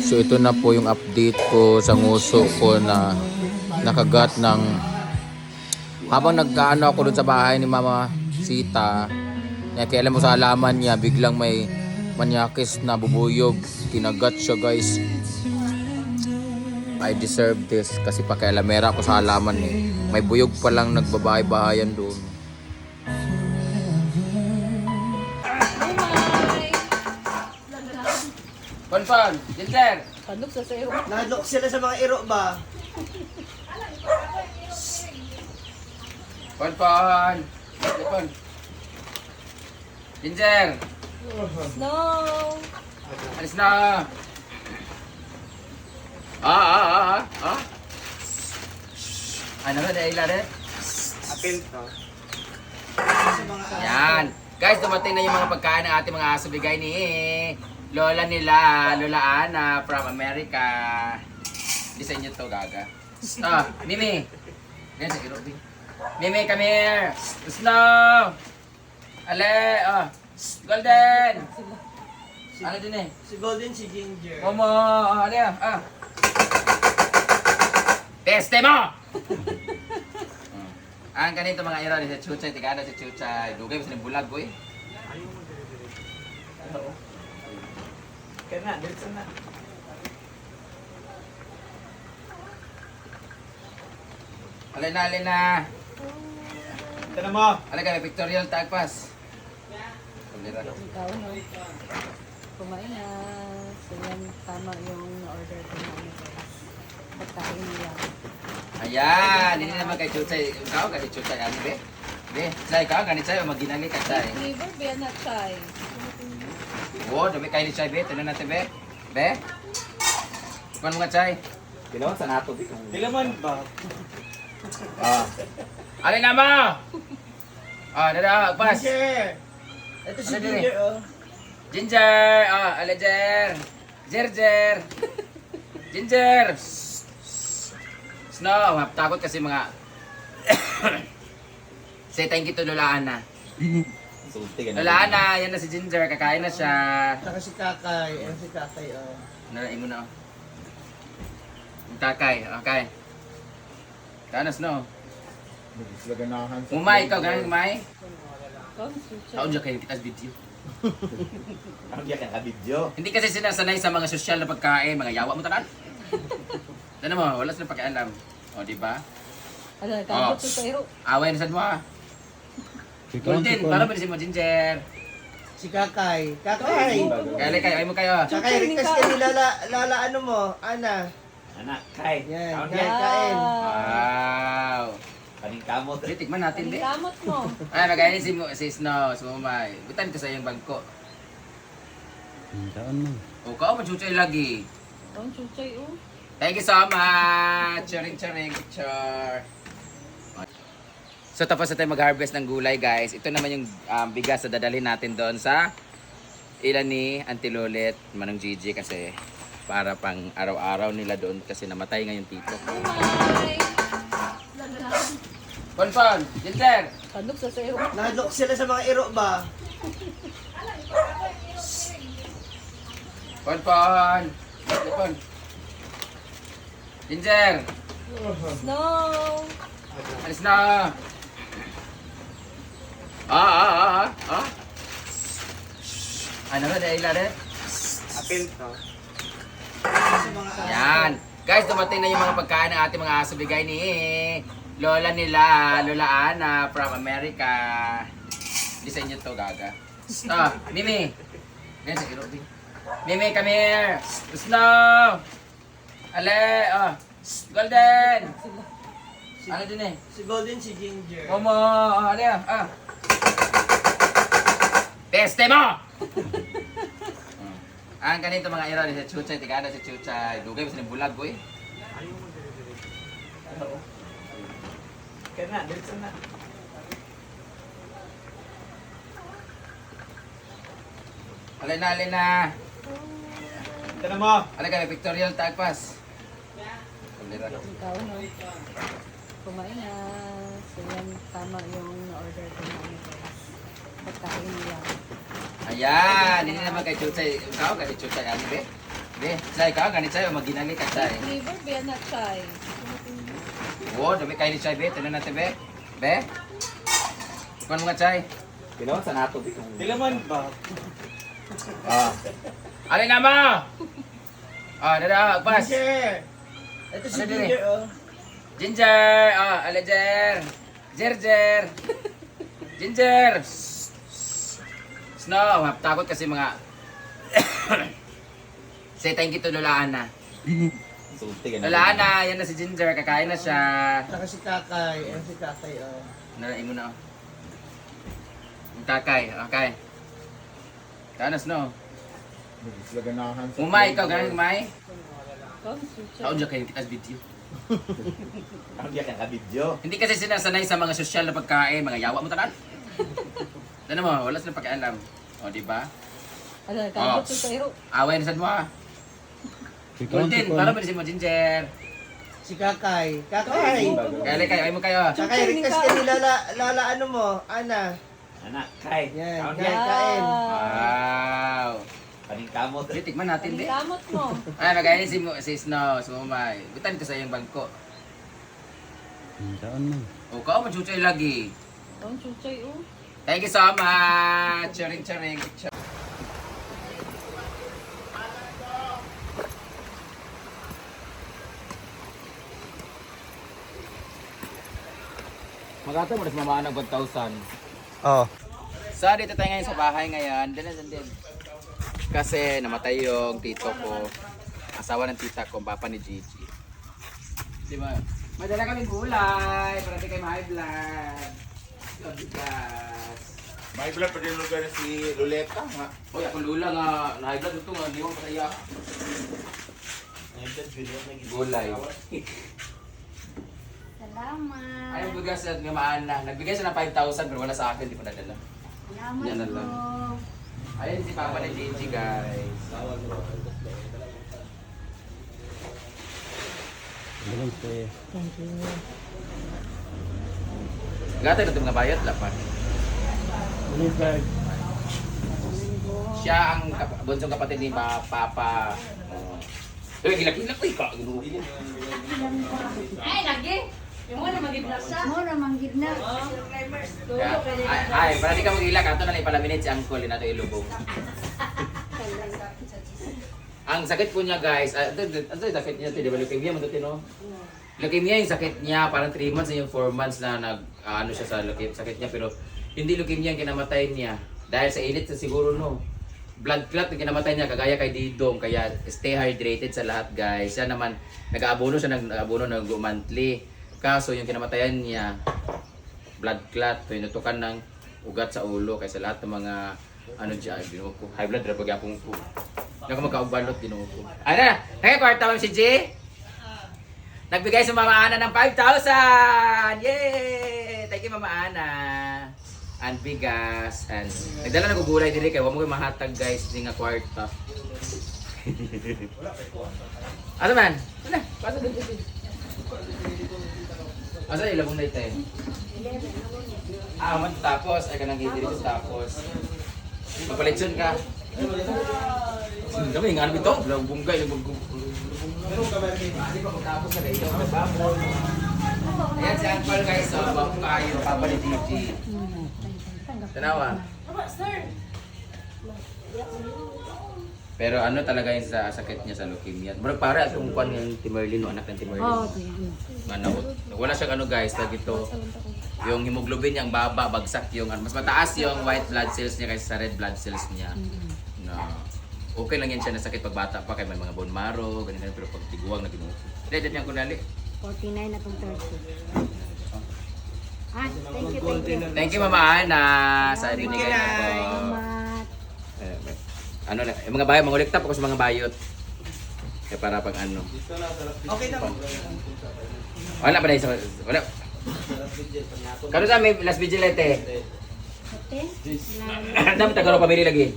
So ito na po yung update ko sa nguso ko na nakagat ng habang nagkaano ako dun sa bahay ni Mama Sita. Kailan mo sa halaman niya biglang may manyakis na bubuyog. Kinagat siya guys. I deserve this kasi pakialamera ako sa halaman eh. May buyog pa lang nagbabahay-bahayan doon. Konpon, Ginger! Pandok sa sayo. Nalok sila sa mga iro ba? Konpon! Konpon! Ginger! Snow! Alis na! Ah! Ano na dahil rin? Apil to. Yan! Guys, dumating na yung mga pagkain ng ating mga aso bigay ni Lola nila, Lola Ana from America. Di sa inyo to, gaga. Mimi! Ganyan sa Irobi. Mimi, come here! Snow! Ale! Golden! Ano din eh? Si Golden, si Ginger. Momo! Ano yan? Teste mo! Ang ganito mga ira, si Chuchay, tigana si Chuchay. Dugay mo sa bulag ko eh. Kaya na, dito na. Alin na. Ito na mo. Alin ka, may pictorial tagpas. Pagdira. Ikaw no. Kumain na. So yan, tama yung order ko na ano guys. Pagkain nila. Ayan, hindi naman kay Chuchay. Ikaw kasi Chuchay, ano be? Be, Chay, ikaw ganit sa'yo, maginali ka Chay. Flavor ba yan na chai? Oo, dumi kayo ni Chay, be. Tunan natin, be. Be? Kuman mo nga Chay. Ginawa sa nato, be. Dilaman ba? Alin na mo? Dada, pas. Ginger! Ito si Ano din Ginger, oh. Ginger! Alajer! Jer! Ginger! Snow, takot kasi mga... Say thank you to Lola Ana. Lola Ana, yan na si Ginger, kakain na siya. Saka si Kakay. Ayan si Kakay, oh. Nalain mo na, oh. Yung kakay, okay. Kano, Snow? Umay, ikaw, ganun umay? Taon dyan kayo, kita sa video. Ang diya kang kabidyo. Hindi kasi sinasanay sa mga sosyal na pagkain, mga yawa mo tanan. Ano mo, wala silang pakialam. O, di ba? Ano, kabot sa sayo. Away na sad mo ah. Golden, para ba mo Ginger? Si Kakay. Kakay! Kaya kayo, ay mo kayo. Kakay, request ka ni Lala ano mo? Ana. Anak, kay. Yan, Kaon kain, yan. kain. Wow. Kaning kamot. Sige, tikman natin, Ang di. kamot mo. Ay, magayon si Snow, si Mumay. Butan ko sa iyong bangko. O, kao machuchay lagi. Ang chuchay oh. Thank you so much! Charing picture. So tapos na tayo mag-harvest ng gulay guys. Ito naman yung bigas na dadalhin natin doon sa ilan ni Auntie Lolet, Manong Gigi kasi para pang araw-araw nila doon kasi namatay ngayon tito. Hi! Konpon! Ginger! Pandok sa sayo. Nalok sila sa mga iro ba? Konpon! Konpon! Ginger! Snow! Alis na! Ano na dahil rin? Apil to. Yan! Guys, dumating na yung mga pagkain ng ating mga aso bigay ni Lola nila, Lola Ana from America. Di sa inyo to, gaga. Mimi! Ganyan sa Irobi. Mimi, come here! Snow! Ale! Golden! Ano din eh? Si Golden, si Ginger. Momo! Ano yan? Teste mo! Ang ganito mga ira, si Chuchay, tigana si Chuchay. Dugay mo sa bulag ko eh. Kaya na, dito na. Alin na. Ito na mo. Alin ka, may pictorial tagpas. Pagdira. Ikaw no. Kumain na. So yan, tama yung order ko na ano guys. Pagkain nila. Ayan, hindi naman kay Chuchay. Ikaw kasi Chuchay, ano be? Be, Chay ka, ganit Chay, maginali ka Chay. Flavor ba yan na chai? Oo, dami kayo ni Chay, Be. Tinan natin, Be. Be? Kuhan mo nga Chay. Pinawan sa nato. Dilaman ba? Ah. Alin na mo? Ah, dada, pas. Ginger! Ito si Ano din Ginger, oh. Ginger! Ah, Alinger! Ginger! Ginger! Snow, takot kasi mga... Say thank you to Lola Ana. Sulti ka na. Lola Ana, yan na si Ginger, kakain na siya. Saka si Kakay. Ayan si Kakay, oh. Nalain mo na oh. Yung kakay, okay. Kaya na Snow. Umay, ikaw ganun umay? Kaon dyan kayo, kitas video. Ang diya ka video. Hindi kasi sinasanay sa mga sosyal na pagkain, mga yawa mo tanan. Ano mo, wala silang pakialam. O, di ba? Ano, kabot ko tayo. Away na sad mo ah. Golden, para ba si mo Ginger? Si Kakay. Kakay! Kaya kayo, ay mo kayo. Kakay, request ka ni Lala ano mo? Ana. Anak, kay. Yan, Kaon kain, diya. kain. Wow. Kaning kamot. Hindi, tikman natin, di. Kamot mo. Ay, magayon si Snow, si Mumay. Bitan ito sa iyong bangko. O, kao mo chuchay lagi. Ang chuchay, oh. Thank you so much. Charing, charing. Magkata mo na sa mamaan ng 1,000. Oh. So, dito tayo ngayon sa bahay ngayon. Din. Kasi namatay yung tito ko. Asawa ng tita ko, papa ni Gigi. Di ba? Madala kami gulay para di kayo ma-high blood. Bigas. May blood pa din lugar na si Luleta nga. Uy, akong lula nga. Na-high blood ito nga. Hindi mo pataya. Gulay. Salamat. Ayong bigas at gamaan na. Nagbigay siya ng 5,000 pero wala sa akin. Hindi ko nadala. Salamat Yan na po. lang. Ayun si papa ni Gigi, guys. Gata na ito mga bayot, lapan. Siya ang bunsong kapatid ni Papa. Uy, gilak-gilak. Uy, kakagulo. Ay, lagi. Yung mo na magiblas sa. Mo na manggid na. Ay, para di ka mag-ilak, ato na lang ipalaminate si Uncle na ito ilubog. Ang sakit po niya, guys, ito yung sakit niya, di ba? Leukemia mo ito, no? Leukemia yung sakit niya, parang 3 months na yung 4 months na ano siya sa sakit niya, pero hindi leukemia ang kinamatay niya. Dahil sa init siguro, no? Blood clot yung kinamatay niya, kagaya kay Didong, kaya stay hydrated sa lahat, guys. Siya naman, nag-aabono monthly. Kaso yung kinamatayan niya, blood clot, pinutukan ng ugat sa ulo, kaya sa lahat ng mga, ano dyan, binuko, high blood, rapag yapong ko. Hindi ako magkaubalot, binuko. Ano na, kwarta mo si G? Nagbigay sa Mama Ana ng 5,000! Yay! Thank you, Mama Ana. And bigas. And nagdala na gugulay dili kay wa mo mahatag, guys, di nga kwarta. Ano man? Ano? Pasa dito. Asa ilabong na ite? Man tapos ay kanang gidi dito tapos. Magpalitsyon ka. Dami nga ano bito? Bunggay yung Hindi pa tapos na kayo. Ayan si Uncle, guys. So, bang kayo, papa ni Gigi. Tanawa. Pero ano talaga yung sa sakit niya sa leukemia. Marag para itong kuwan ng Timerlin, no? Anak ng Timerlin. Wala siyang ano, guys, lagi ito. Yung hemoglobin niya, ang baba, bagsak yung, mas mataas yung white blood cells niya kaysa sa red blood cells niya. No. Okay lang yan siya na sakit pag bata pa, kaya may mga bone marrow, ganyan, pero pag tiguang na ginuko. Dito niyan ko dali. 49 na itong 30. Ah, thank you. Thank you, Mama Ana, sa binigay niyo po. Salamat. Ano na, yung mga bayot, mangulikta po ko sa mga bayot. Kaya para pag ano. Okay na. Wala pa na isa, wala. Kano sa may last vigilante? Ate? Dami tagaro pamili lagi.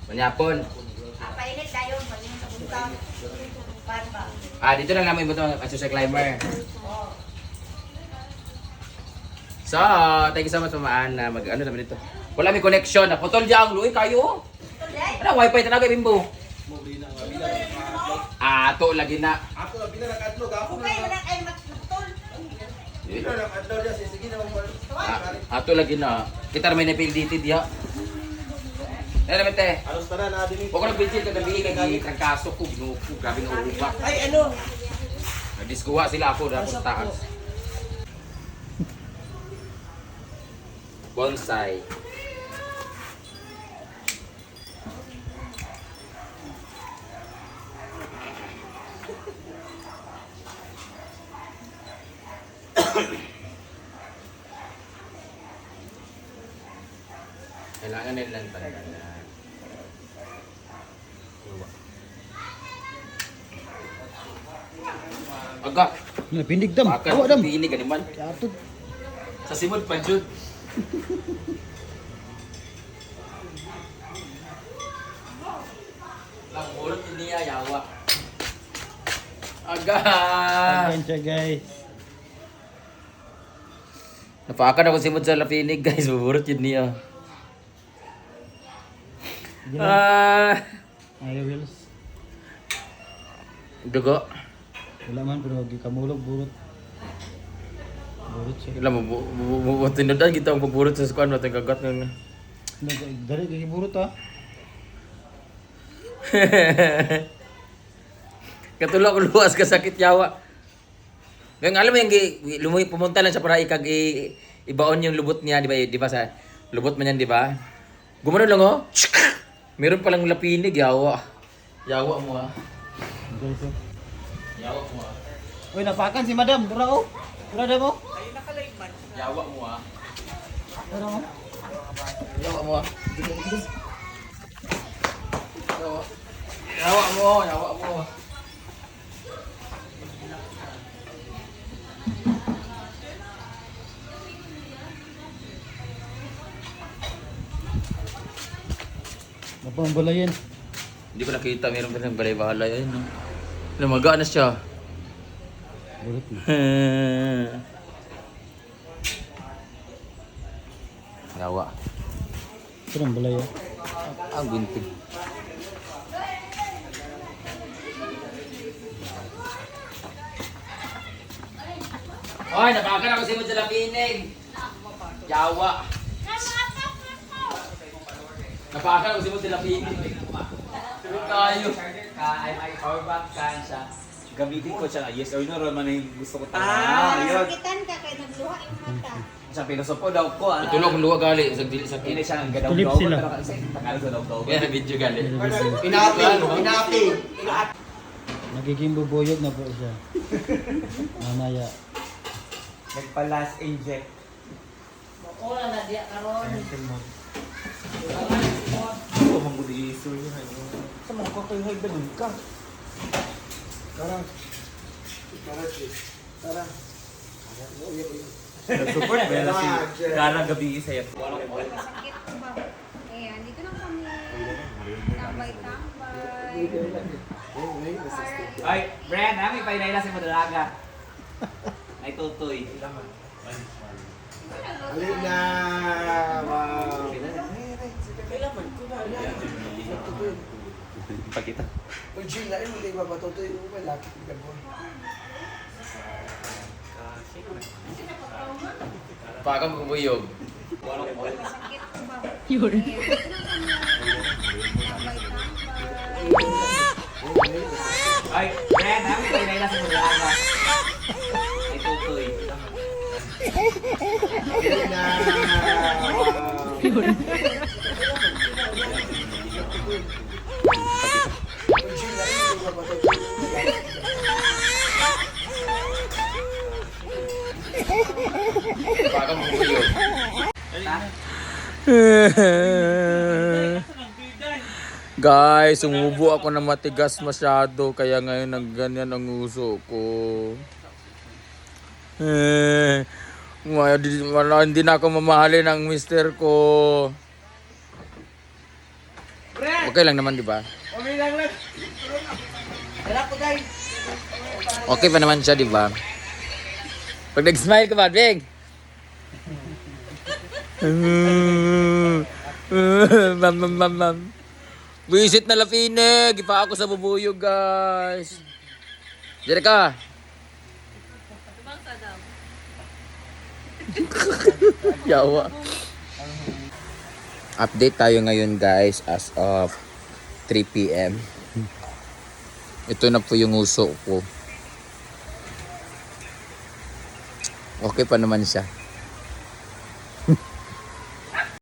Manyapon. Painit tayo. Pagin sa buntang. Dito na namin ito ang social climber. So, thank you so much, Mama Ana. Mag-ano naman dito. Wala may connection. Naputol dyan ang luwi kayo. Ano, wifi talaga, Bimbo? Ato lagi na. Ako na pinakadlog ako na. Okay, wala kayo matutol. Pinakadlog dia sige na mo. Ato lagi na. Kita may napildited diha. Ano naman te? Alos tara na din. Huwag ko nag-bitchin kagabi kay trangkaso ko. Ginuko, grabe ng uubak. Ay ano? Nagdiskuha sila ako na puntaan. Bonsai. Kailangan nila lang talaga na Aga, Napindig dam. baka Awa dam. pinig ka naman. Atod. Sa simod pa, Jud. Lang, ulot niya, yawa. Aga! Ayan siya guys. Napakan ako simod sa lapinig, guys. Buburot yun niya. Ayaw Wills. Dugo. Wala man pero gikamulog burot. Burot siya. Wala mo, tinudan kita ang paburot sa skuan. Matang kagat nga. Dari kay burot ah. Katulog ko luwas ka sakit yawa. Ngayon alam mo yung lumuy pumunta lang siya para ibaon yung lubot niya, di ba sa lubot man yan, di ba? Gumano lang oh. Meron palang lapinig, yawa. Yawa mo ah. Guys oh. Yawa mo ah. Uy, napakan si Madam. Dura oh. Dura dam oh. Yawa mo ah. Dura oh. Yawa mo ah. Yawa mo, yawa mo. Napambalayan. Hindi ko nakita, meron pa ng balay-balay. Ayun, no? Lumaga na siya. Burot na. Yawa. Ito ng balay oh. Ang gunting. Oy, napakan ako simod sa lapinig. Yawa. Napakan ako simod sa lapinig. Tulog tayo. Ay, may power bank kan siya. Gamitin ko siya. Yes or no, Ron, man yung gusto ko Ayun. Sakitan ka kay nagluha yung mata. Sa pilosopo daw ko. Itulog ang luwa gali. Sa dili sa Ini kini. siya ang gadaw Tulip daw. sila. Pero kasi Tagalog sa daw. Kaya video gali. Pinapi. Nagiging bubuyog na po siya. Mamaya. Nagpa-last inject. Wala na diya karon. Ako manggudi iso yun. Sa mga kotoy hay ganun ka. Tara. Tara. Support ba yan si Karang gabi isa yan? Sakit ko ba? Ayan, dito na kami. Tambay-tambay. Ay, Bren, namin pa inayla si Madalaga. Ay, tutoy. Alin na. Wow. Pakita. Uy, Jill, lain mo kayo mapatutoy mo ba? Laki ka po. Pakan mo kubuyog. Sakit ko ba? Yun. Ayan, dito na kami. Tambay-tambay. Ay, Bren, namin pa inayla si Madalaga. Ay, tutoy. Alin na. Uy, Jill, lain mo kayo mapatutoy mo ba? Pakan mo kubuyog. Guys, umubo ako na matigas masyado kaya ngayon nagganyan ang uso ko. Hindi na ako mamahalin ng mister ko. Okay lang naman, di ba? Okay pa naman siya, di ba? Pag nag-smile ka ba, Big? Mam. Visit na Lapine. Gipa ako sa bubuyog, guys. Diyan ka. Yawa. Update tayo ngayon, guys, as of 3 p.m. Ito na po yung uso ko. Okay pa naman siya.